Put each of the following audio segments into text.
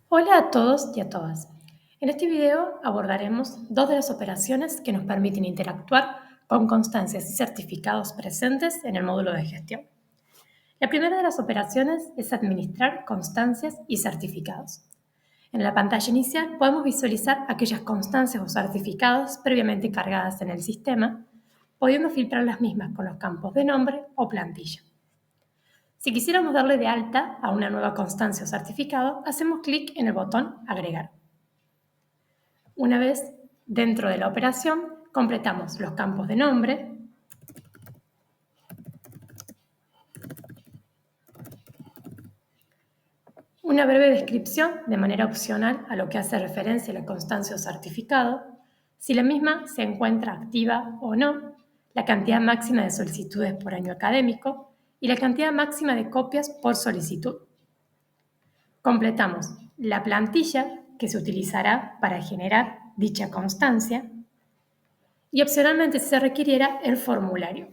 Hola a todos y a todas. En este video abordaremos dos de las operaciones que nos permiten interactuar con constancias y certificados presentes en el módulo de gestión. La primera de las operaciones es administrar constancias y certificados. En la pantalla inicial podemos visualizar aquellas constancias o certificados previamente cargadas en el sistema, pudiendo filtrar las mismas con los campos de nombre o plantilla. Si quisiéramos darle de alta a una nueva constancia o certificado, hacemos clic en el botón Agregar. Una vez dentro de la operación, completamos los campos de nombre, una breve descripción de manera opcional a lo que hace referencia a la constancia o certificado, si la misma se encuentra activa o no, la cantidad máxima de solicitudes por año académico y la cantidad máxima de copias por solicitud. Completamos la plantilla que se utilizará para generar dicha constancia y opcionalmente, si se requiriera, el formulario.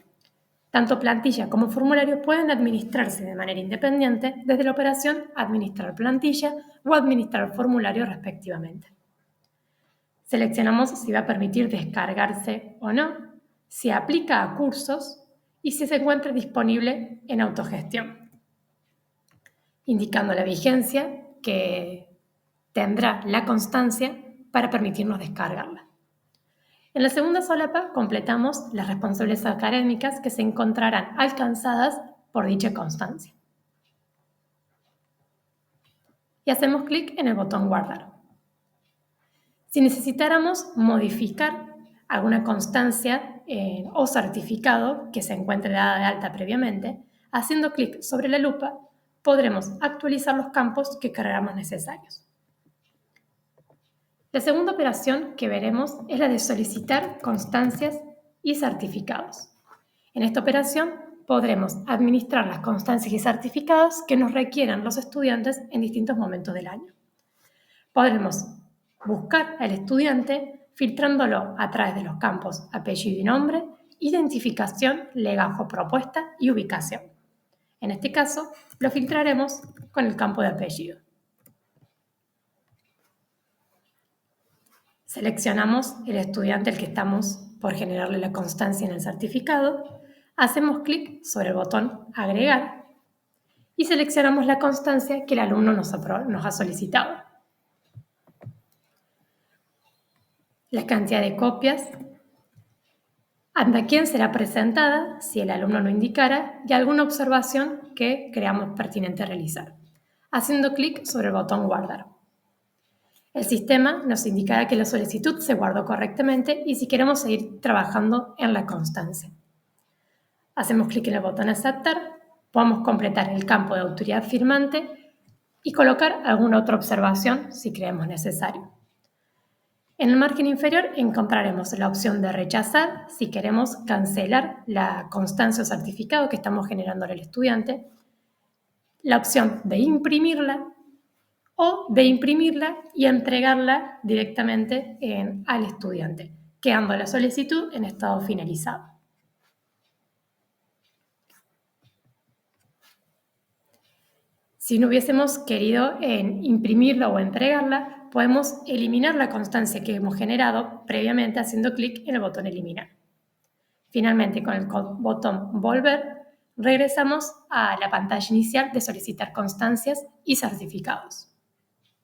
Tanto plantilla como formulario pueden administrarse de manera independiente desde la operación Administrar plantilla o Administrar formulario respectivamente. Seleccionamos si va a permitir descargarse o no, si aplica a cursos y si se encuentra disponible en autogestión, indicando la vigencia que tendrá la constancia para permitirnos descargarla. En la segunda solapa completamos las responsables académicas que se encontrarán alcanzadas por dicha constancia. Y hacemos clic en el botón Guardar. Si necesitáramos modificar alguna constancia o certificado que se encuentre dada de alta previamente, haciendo clic sobre la lupa podremos actualizar los campos que creamos necesarios. La segunda operación que veremos es la de solicitar constancias y certificados. En esta operación podremos administrar las constancias y certificados que nos requieran los estudiantes en distintos momentos del año. Podremos buscar al estudiante filtrándolo a través de los campos apellido y nombre, identificación, legajo, propuesta y ubicación. En este caso, lo filtraremos con el campo de apellido. Seleccionamos el estudiante al que estamos por generarle la constancia en el certificado, hacemos clic sobre el botón Agregar y seleccionamos la constancia que el alumno nos ha solicitado. La cantidad de copias, ante quién será presentada, si el alumno lo indicara, y alguna observación que creamos pertinente realizar, haciendo clic sobre el botón Guardar. El sistema nos indicará que la solicitud se guardó correctamente y si queremos seguir trabajando en la constancia. Hacemos clic en el botón Aceptar, podemos completar el campo de autoridad firmante y colocar alguna otra observación si creemos necesario. En el margen inferior encontraremos la opción de rechazar si queremos cancelar la constancia o certificado que estamos generando al estudiante, la opción de imprimirla o de imprimirla y entregarla directamente al estudiante, quedando la solicitud en estado finalizado. Si no hubiésemos querido imprimirla o entregarla, podemos eliminar la constancia que hemos generado previamente haciendo clic en el botón Eliminar. Finalmente, con el botón Volver, regresamos a la pantalla inicial de solicitar constancias y certificados.